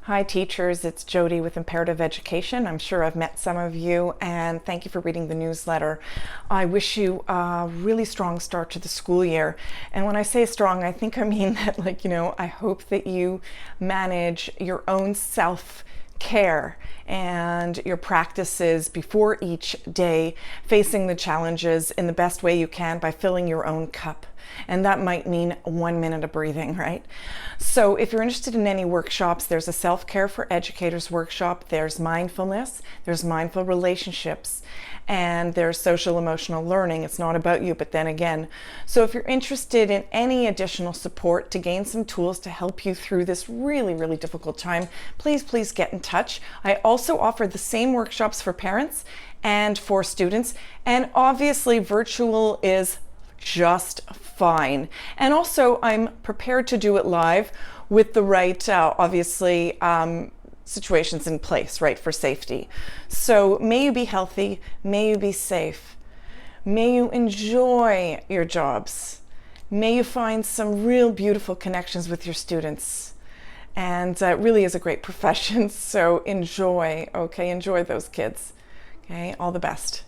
Hi teachers, it's Jody with Imperative Education. I'm sure I've met some of you, and thank you for reading the newsletter. I wish you a really strong start to the school year. And when I say strong, I think I mean that, I hope that you manage your own self-care and your practices before each day, facing the challenges in the best way you can by filling your own cup. And that might mean 1 minute of breathing, right? So if you're interested in any workshops, there's a self-care for educators workshop, there's mindfulness, there's mindful relationships, and there's social emotional learning. It's not about you, but then again. So if you're interested in any additional support to gain some tools to help you through this really, really difficult time, please get in touch. I also offer the same workshops for parents and for students, and obviously virtual is just fine. And also I'm prepared to do it live with the right, obviously, situations in place, right, for safety. So may you be healthy, may you be safe, may you enjoy your jobs, may you find some real beautiful connections with your students. And it really is a great profession, so enjoy, okay? Enjoy those kids, okay? All the best.